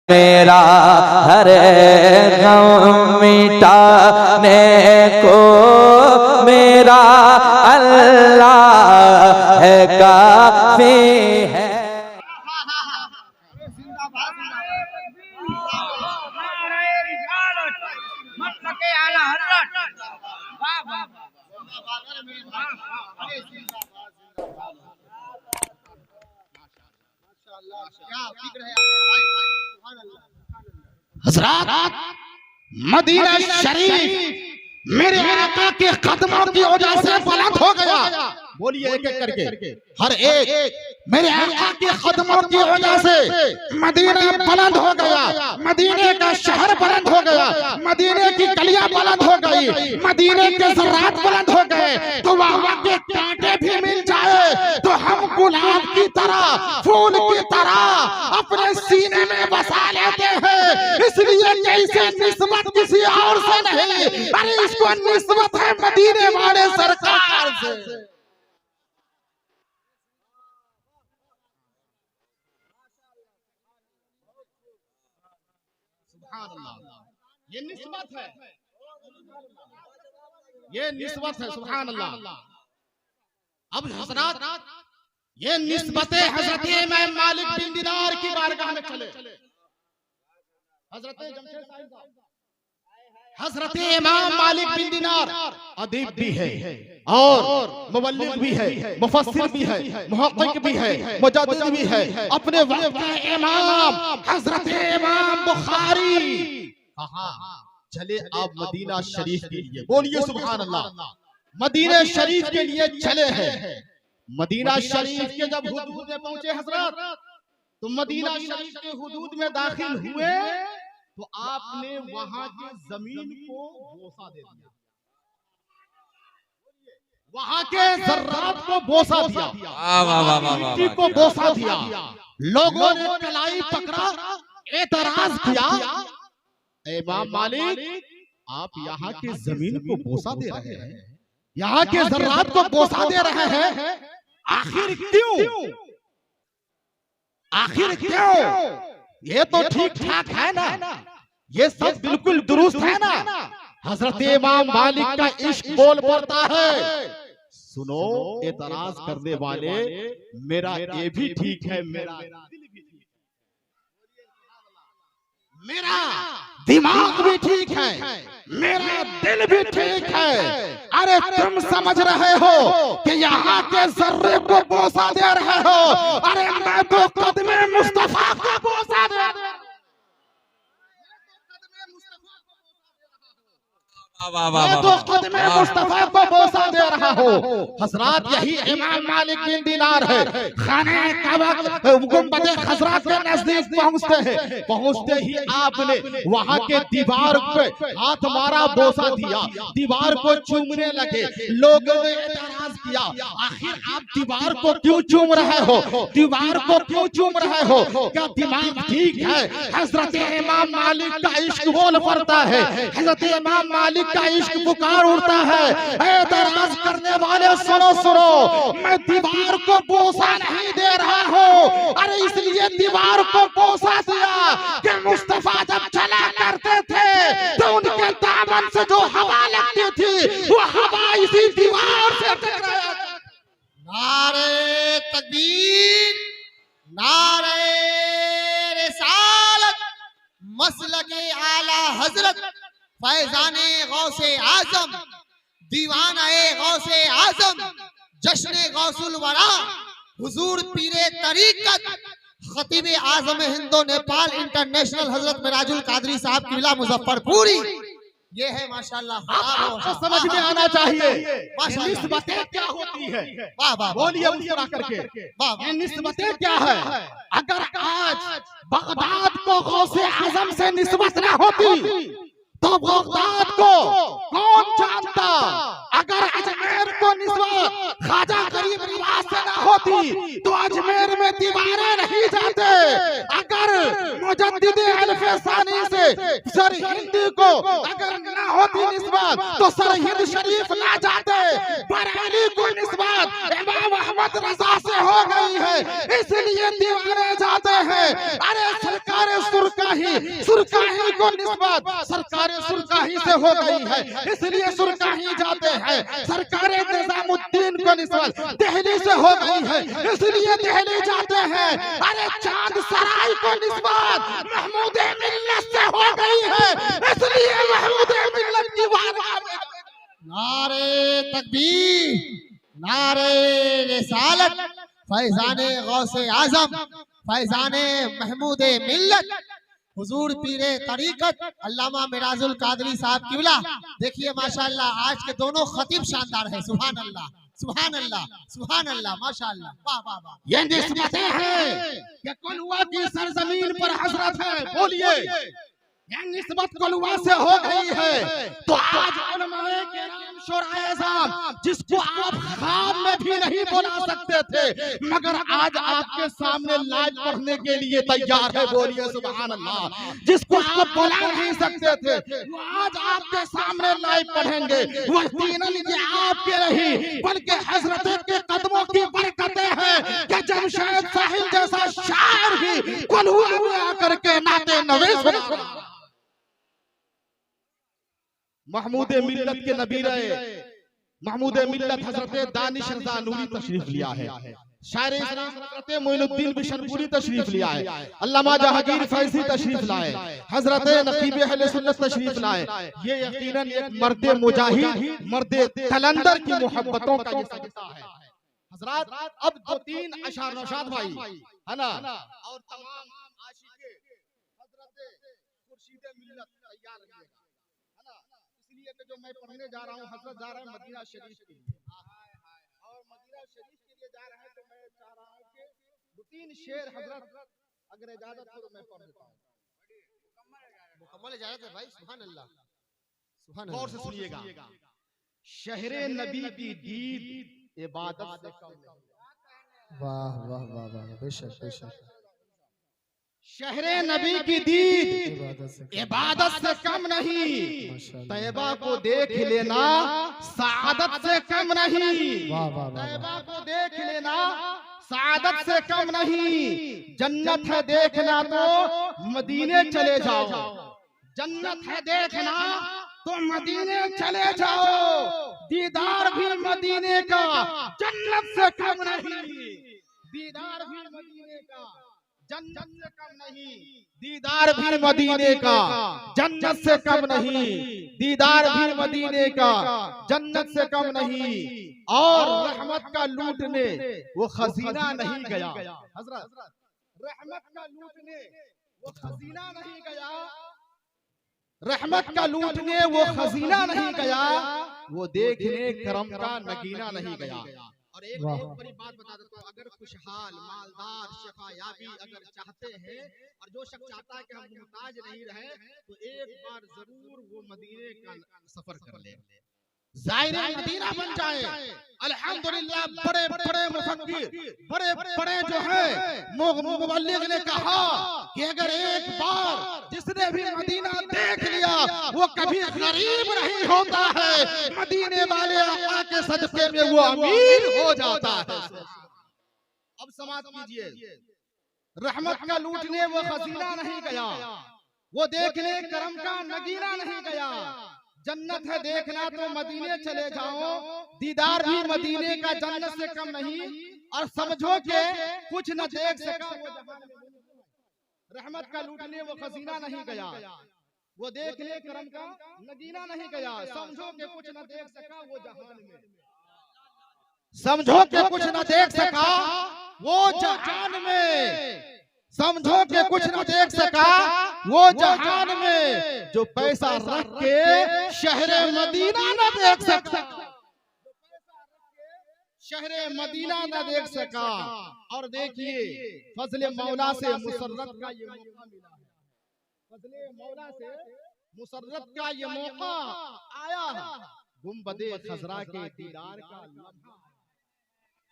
मेरा हर गम मिटाने को मेरा अल्लाह है काफी है। हज़रात, मदीना शरीफ मेरे आका के कदमों की वजह से बुलंद हो गया। बोलिए एक एक करके, हर एक मेरे आका के कदमों की वजह से मदीना बुलंद हो गया। मदीने का शहर बुलंद हो गया, मदीने की गलियां बुलंद हो गई, मदीने के ज़रात बुलंद हो गए। तो वहां के कांटे भी मिल जाए तो हम गुलाब की तरह, फूल की तरह अपने सीने में बसा लेते हैं। इसलिए कैसे निस्बत किसी और से नहीं, अरे इसको निस्बत है मदीने वाले सरकार से। ये निस्बत है, ये निस्बत है। सुभान अल्लाह। अब हज़रात, ये निस्बतें हज़रत इमाम मालिक बिन दीनार की बारगाह में चले। हज़रत इमाम मालिक बिन दीनार अदीब भी है और मुबल्लिग भी है, मुफस्सिर भी है, मुहक्किक भी है, मुजद्दिद भी है। अपने वक्त के इमाम हज़रत इमाम बुखारी कहा चले आप मदीना शरीफ के लिए। बोलिए सुभान अल्लाह। मदीना शरीफ के लिए चले हैं। मदीना शरीफ के जब हुदूद में पहुंचे हज़रात, तो मदीना शरीफ के हुदूद में दाखिल हुए तो आपने वहां की जमीन को बोसा दे दिया, वहां के ज़र्रात को बोसा दिया, मिट्टी को बोसा दिया। लोगों ने कलाई पकड़ा, एतराज किया, इमाम मालिक आप यहाँ की जमीन को बोसा दे रहे हैं, यहाँ के ज़र्रात को बोसा दे रहे हैं, आखिर क्यों? आखिर क्यों? ये तो ठीक ठाक है ना, ये सब बिल्कुल दुरुस्त है ना। हज़रत इमाम मालिक का इश्क बोल पड़ता है, सुनो एतराज करने वाले, मेरा ये भी ठीक है, मेरा मेरा दिमाग भी ठीक है, मेरा दिल भी ठीक है। अरे तुम समझ रहे हो कि यहाँ के ज़र्रे को बोसा दे रहे हो, अरे मैं तो कदमे मुस्तफा को बोसा दे रहा हूं। मैं तो कदमे मुस्तफा को बोसा दे रहा हूँ। हज़रात, यही इमाम मालिक बिन दीनार है। खाने काबा गुंबद खज़रा के नजदीक पहुँचते हैं। पहुँचते ही आपने वहाँ के दीवार पे हाथ मारा, बोसा दिया, दीवार को चूमने लगे। लोगों ने एतराज किया, आखिर आप दीवार को क्यों चूम रहे हो? दीवार को क्यों चूम रहे हो? क्या दिमाग ठीक है? हज़रत इमाम मालिक का इश्क बोल पड़ता है, हज़रत इमाम मालिक का इश्क पुकार उठता है। एतराज करने वाले सुनो सुनो, मैं दीवार को बोसा नहीं दे रहा हूँ, अरे इसलिए दीवार को बोसा दिया कि मुस्तफा जब चला करते थे तो उनके दामन से जो हवा लगती थी वो हवा इसी दीवार से टकराया। नारे तकबीर, नारे रिसालत, मसलके आला हजरत फैजाने गौसे आजम, दीवानाए गौसे आजम, जश्ने गौसुल वरा, हुजूर पीरे तरीकत, खतीब आजम हिंदो नेपाल इंटरनेशनल हजरत मिराजुल कादरी साहब किबला मुजफ्फरपुरी। ये है माशाल्लाह। आपको समझ में आना चाहिए निस्बतें क्या होती है। वाह वाह, बोलिए मुस्कुरा करके, ये निस्बतें क्या है? अगर आज बगदाद को गौसे आजम से निस्बत न होती तो बगदाद को कौन जानता? अगर अजमेर को निस्बत ख्वाजा गरीब नवाज से ना होती तो अजमेर में दीवारें नहीं जाते। अगर मुजद्दिद अल्फसानी से सरहिंद को अगर ना होती निस्बत तो सरहिंद शरीफ ना जाते। बरेली को निस्बत इमाम अहमद रजा से हो गई है, इसलिए दीवारें जाते हैं। अरे सरकार सुरकाही को निस्बत सरकार सुरकाही से हो गई है, इसलिए सुरकाही जाते हैं। सरकार निजामुद्दीन को निस्बत दिल्ली से हो गई है, इसलिए दिल्ली जाते हैं। अरे चांद सराय को निस्बत महमूद मिल्लत से हो गई है, इसलिए महमूद मिल्लत की वारगाह में नारे तकबीर, नारे रिसालत, फैजाने गौसे आजम, फैजाने महमूद मिल्लत, हुजूर पीरे तरीकत अल्लामा मिराजुल कादरी साहब किबला। देखिए माशाअल्लाह आज के दोनों खतीब शानदार हैं। सुभान अल्लाह, सुभान अल्लाह, सुभान अल्लाह, माशाअल्लाह, वाह वाह वाह। ये निस्बतें हैं कि कुलवा की सरजमीन पर हजरत है। बोलिए ये निस्बत कुलवा से हो गई है। तो आज उलमाए किराम शुराए ज़ाम जिसको आप ख्वाब में भी नहीं बुला सकते थे, मगर आज आपके सामने लाइव पढ़ने के लिए तैयार है। बोलिए सुभान अल्लाह। जिसको आप बुला नहीं सकते थे वो आज आपके सामने लाइव पढ़ेंगे। वो यकीनन ये आपके नहीं बल्कि हजरत के कदमों की बरकतें हैं कि जमशेद साहिल जैसा शायर भी कुलवा में आकर के नाते नवे सुना। महमूद मिल्लत के नबीरे महमूद मिल्लत हजरत दानिश रज़ा नूरी तशरीफ लिया है। शायर इस्लाम हजरत मोइनुद्दीन बिशनपुरी तशरीफ लिया है। अल्लामा जहांगीर फैजी तशरीफ लाए, हजरत नकीब अहले सुन्नत तशरीफ लाए। ये यकीनन एक मर्द मुजाहिद, मर्द कलंदर की मोहब्बतों का हिस्सा है। हजरत अब दो तीन अशार नौशाद भाई है ना और तमाम आशिके हजरत खुर्शीद मिल्लत तैयार रहिएगा, है ना। इसलिए कि जो मैं पढ़ने जा रहा हूँ हजरत जा रहे हैं मदीना शरीफ के लिए और मदीना शरीफ के लिए जा रहे हैं, तो मैं चाह रहा हूँ कि दो तीन शेर हजरत अगर इजाजत हो तो मैं पढ़ देता हूँ। मुकम्मल इजाजत है भाई। सुभान अल्लाह, सुभान गौर से अल्लाह। सुनिएगा। शहरे नबी की दीद इबादत से कम नहीं। वाह वाह वाह वाह, बेशक बेशक। शहरे नबी की दीद इबादत इबादत से से कम नहीं। माशाअल्लाह। तैयबा को देख लेना सादत से कम नहीं। वाह वाह वाह। तैयबा को देख लेना सादत से कम नहीं। जन्नत है देखना तो मदीने चले जाओ। जन्नत है देखना तो मदीने चले जाओ। दीदार भी मदीने का जन्नत से कम नहीं। दीदार भी मदीने का जन्नत से कम नहीं। दीदार भी मदीने का जन्नत से कम नहीं। दीदार भी मदीने का जन्नत से कम नहीं। और रहमत का लूटने वो खजीना नहीं गया। हजरत रहमत का लूटने वो खजीना नहीं गया। रहमत का लूटने वो खजीना नहीं गया। वो देखने करम का नगीना नहीं गया। और एक बड़ी बात बता देता हूँ, अगर खुशहाल मालदार शफायाबी अगर चाहते हैं और जो शख्स चाहता है कि हम मुहताज नहीं रहे तो एक बार जरूर वो मदीने का सफर कर ले, ज़ायरे मदीना बन जाए। अल्हम्दुलिल्लाह बड़े बड़े मुफक्किर बड़े बड़े जो है मुबल्लिग ने कहा कि अगर एक बार जिसने भी मदीना देख लिया वो कभी गरीब नहीं होता है। मदीने वाले आका के सदक़े में वो अमीर हो जाता है। अब समाप्त कीजिए। रहमत का लूटने वो खजीना नहीं गया। वो देखने करम का नगीना नहीं गया। जन्नत है देखना तो मदीने चले जाओ। दीदार भी मदीने का जन्नत से कम नहीं। और समझो के कुछ न देख सका वो जहान में। रहमत का लूटने वो खजीना नहीं गया। वो देखने करम का नगीना नहीं गया। समझो के कुछ न देख सका वो जहान में। समझो के कुछ न देख सका वो जहान में। समझो के कुछ न देख सका वो जहान में। जो पैसा रख के शहरे मदीना न देख सका, शहरे मदीना न देख सका। और देखिए फजले मौला से मुसर्रत का ये मौका मिला है। फजले मौला से मुसर्रत का ये मौका आया है। गुंबदे खजरा के दीदार का लम्हा,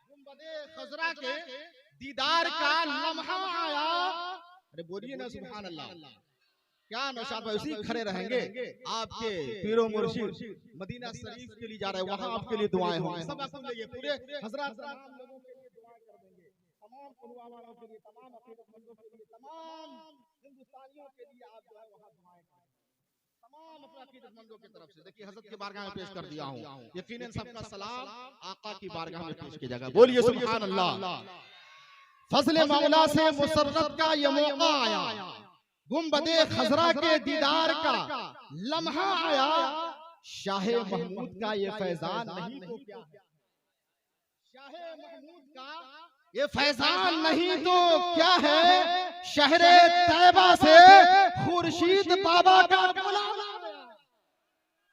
गुंबदे खजरा के दीदार का लम्हा आया। अरे बोलिए ना सुभान अल्लाह। क्या नौशाद भाई उसी खड़े रहेंगे? आपके पीरो मुर्शिद मदीना शरीफ के लिए जा रहे हैं, वहां आपके लिए दुआएं होंगी। सब आप सुन लीजिए, पूरे हजरत तमाम लोगों के लिए दुआ कर देंगे, तमाम पुलवामा वालों के लिए, तमाम अकीदतमंदों के लिए, तमाम हिंदुस्तानियों के लिए आप जो है वहां दुआएं करें, तमाम अपने अकीदतमंदों की तरफ से। देखिए हजरत की बारगाह में पेश कर दिया हूं, यकीनन सबका सलाम आका की बारगाह में पेश किया जाएगा। बोलिए सुभान अल्लाह। फजले मौला से मुसर्रत का ये मौका आया, गुंबदे खजरा के दीदार का लम्हा आया। शाहे महमूद का ये फैजान नहीं तो क्या है? शाहे महमूद का ये फैजान नहीं तो क्या है? शहरे तैबा से खुर्शीद बाबा का बुलावा,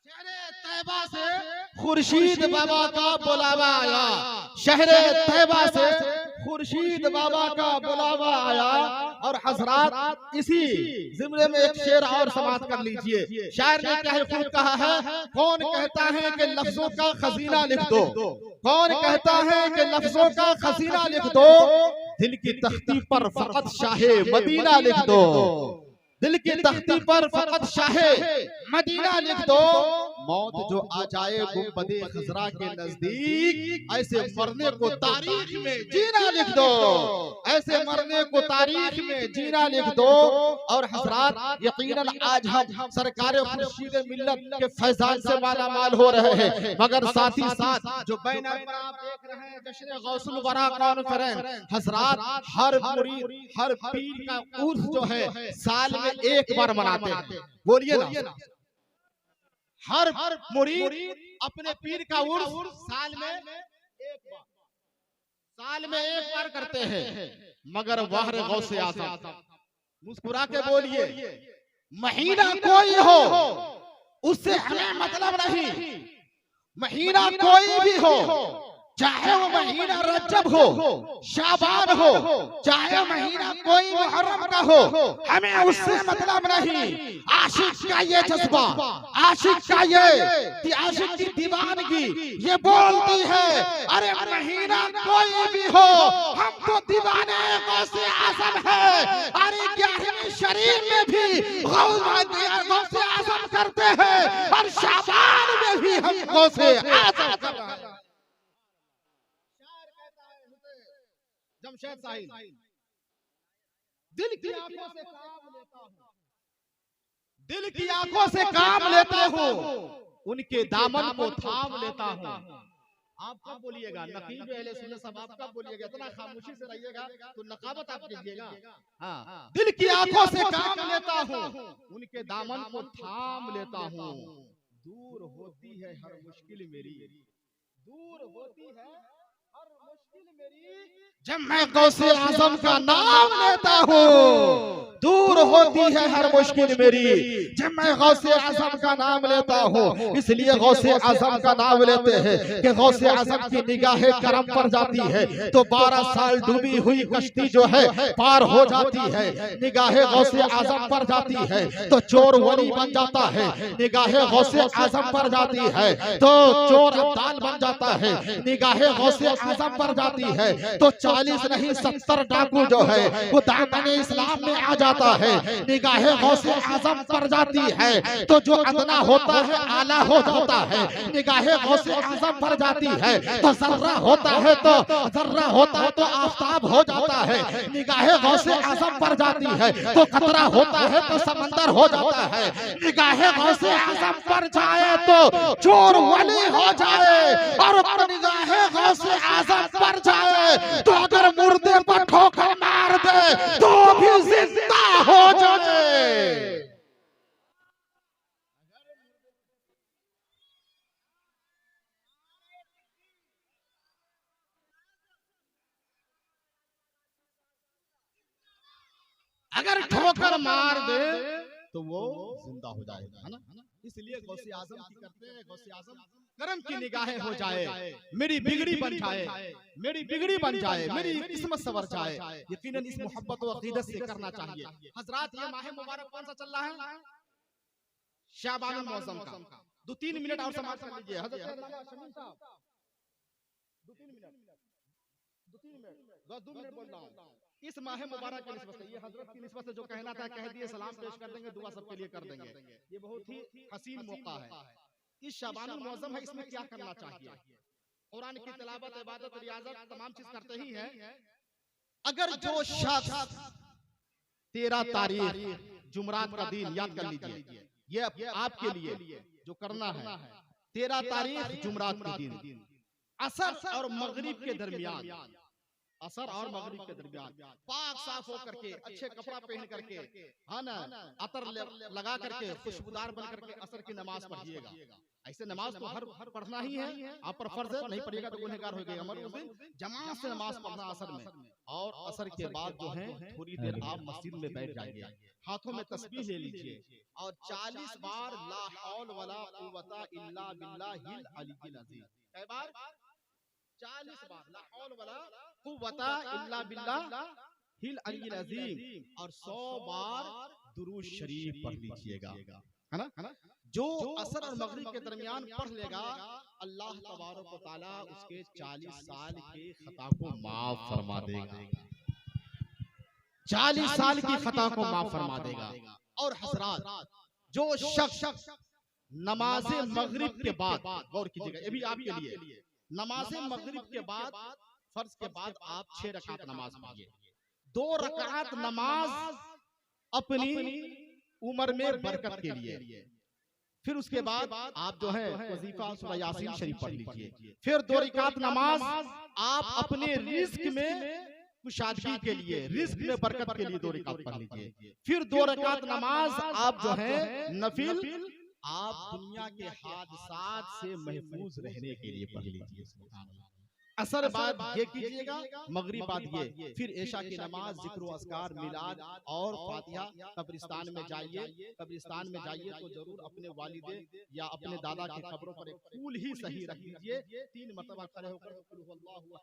शहरे तैबा से खुर्शीद बाबा का बुलावा आया। शहरे तैबा से खुर्शीद बाबा का बुलावा आया। और हजरात इसी जिम्रे में एक शेर और समाप्त कर लीजिए। शायर ने क्या खूब कहा है, कौन कहता है कि लफ्जों का खजीना लिख दो, कौन कहता है कि लफ्जों का खजीना लिख दो, दिल की तख्ती पर फकत शाहे मदीना लिख दो, दिल की तख्ती पर फकत शाहे मदीना लिख दो। मौत जो आ जाए गुंबदे खजरा के नजदीक, ऐसे मरने को तारीख में जीना लिख दो, ऐसे मरने को तारीख में जीना लिख दो। और हजरात यकीनन आज हम सरकार खुर्शीद मिल्लत के फैजान से माला माल हो रहे हैं, मगर साथ ही साथ जो बैनर पर आप देख रहे हैं जश्न गौसुल वरा कॉन्फ्रेंस, हजरात हर मुरीद हर पीर का उर्स जो है साल में एक बार मनाते हैं। बोलिए ना, हर मुरीद अपने पीर का उर्स साल में एक बार करते हैं। मगर वाहरे गौसे आज़म, मुस्कुरा के बोलिए, महीना कोई हो उससे हमें मतलब नहीं, महीना कोई भी हो, चाहे वो महीना रजब हो, शाबान हो, चाहे महीना कोई मुहर्रम का हो, हमें उससे मतलब नहीं। आशिक का ये जज्बा, आशिक का ये आशिक की दीवानगी ये बोलती है, अरे महीना कोई भी हो हम तो दीवाने गौसे आज़म है। अरे 11वीं शरीफ में भी गौसे आज़म करते हैं और शाबान में भी हम गौसे आज़म करते हैं। जमशेद साहिल, दिल की आंखों से काम लेता हूं, दिल की आंखों से काम लेता हूं, उनके दामन को थाम लेता हूं। आप कब बोलिएगा नकीब अहले सुन्नत साहब, आप कब बोलिएगा? इतना खामोशी से रहिएगा तो नकाबत आप कीजिएगा। हाँ, दिल की आंखों से काम लेता हूं, उनके दामन को थाम लेता हूं। दूर होती है हर मुश्किल मेरी, दूर होती है हर मुश्किल मेरी, जब मैं गौसे आज़म का नाम लेता हूँ। दूर होती है हर मुश्किल मेरी जब मैं गौसे आज़म का नाम लेता हूँ। इसलिए गौसे आज़म का नाम लेते हैं कि गौसे आज़म की निगाहें करम पर जाती है तो 12 साल डूबी हुई कश्ती जो है पार हो जाती है। निगाहें गौसे आज़म पर जाती है तो चोर वली बन जाता है, निगाहें गौसे आज़म पर जाती है तो चोर अब्दाल बन जाता है, निगाहें गौसे आज़म पर जाती है तो 40 नहीं 70 डाकू जो है वो दामन इस्लाम में आ जाता है। निगाहें गौसे आज़म पर जाती है तो जो अदना होता है आला हो जाता है, निगाहें गौसे आज़म पर जाती है तो जर्रा होता है तो आफताब हो जाता है, निगाहें गौसे आज़म पर जाती है तो खतरा होता है तो समंदर हो जाता है, निगाहें गौसे आज़म पर जाए तो चोर वली हो जाए और निगाहें गौसे आज़म पर जाए तो अगर मुर्दे पर ठोकर मार दे तो भी जिंदा हो जाए। अगर ठोकर मार दे तो वो जिंदा हो जाएगा, है ना? इसलिए गौसे आज़म की करते हैं, गौसे आज़म करम की निगाहें हो जाए, मेरी बिगड़ी बन जाए, मेरी बिगड़ी बन जाए, मेरी किस्मत संवर जाए। यकीनन इस मोहब्बत और अकीदत से करना चाहिए। हजरात ये माह मुबारक कौन सा चल रहा है? शाबानुल मुअज़्ज़म का। 2-3 मिनट और समाप्त कर लीजिए हजरत शमीम साहब, 2-3 मिनट, 2-3 मिनट, 2 मिनट बोल रहा हूँ। इस माह मुबारक की निस्बत से, ये हजरत की निस्बत से जो कहना था कह दिए, सलाम पेश कर देंगे, दुआ सबके लिए कर देंगे। ये बहुत ही हसीन मौका है, इस शाबानुल मुअज़्ज़म है, इसमें क्या करना चाहिए? कुरान की तिलावत, इबादत, रियाजत तमाम चीज करते ही हैं। अगर जो शख्स 13 तारीख जुमरात का दिन याद कर लीजिए, ये आपके लिए जो करना है, 13 तारीख जुमरात के दिन असर और मगरिब के दरमियान, असर और मगरिब के दरमियान पाक साफ हो करके, अच्छे कपड़ा पहन करके, है ना, अतर लगा करके, खुशबूदार बन करके असर की नमाज पढ़िएगा। ऐसे नमाज तो हर पढ़ना ही है, आप पर फर्ज है, नहीं पढ़िएगा तो गुनहगार हो गएगा। मगर उस दिन जमात से नमाज पढ़ना असर में, और असर के बाद जो है थोड़ी देर आप मस्जिद में बैठ जाइए, हाथों में तस्बीह ले लीजिए और 40 बार ला हौल वला कुव्वता इल्ला बिल्लाहिल अलीय्यिल अज़ीम, कै बार? 40 बार ला हौल वला कुव्वता इल्ला बिल्लाहिल अलीय्यिल अज़ीम, और 100 बार दुरूद शरीफ पढ़ लीजिएगा, है ना? जो असर और मगरिब के दरमियान पढ़ लेगा, अल्लाह तबारक व तआला उसके 40 साल के खता को माफ फरमा देगा, 40 साल की खता को माफ फरमा देगा। और हजरात, जो शख्स नमाज मगरिब के बाद, गौर कीजिएगा, ये भी आपके लिए, नमाज मगरिब के बाद, फर्ज के बाद आप 6 रकात नमाज पढ़िए। 2 रकात नमाज अपनी उम्र में बरकत के लिए, फिर उसके बाद आप जो है वजीफा सूरह यासीन शरीफ पढ़ लीजिए। फिर 2 रकात नमाज आप अपने रिस्क में कुशादगी के लिए, रिस्क में बरकत के लिए 2 रकात पढ़ लीजिए। फिर 2 रकात नमाज आप जो है नफिल, आप दुनिया के हादसात से महफूज रहने के लिए पढ़ लीजिए। असर बाद ये कीजिएगा, मगरिब बाद ये, फिर ऐशा की नमाज, जिक्र व अस्कार, मिलाद और फातिहा। कब्रिस्तान में जाइए, कब्रिस्तान में जाइए तो जरूर अपने वालिदे या अपने दादा की कब्रों पर एक फूल ही सही रख लीजिए। 3 मरतबा खड़े होकर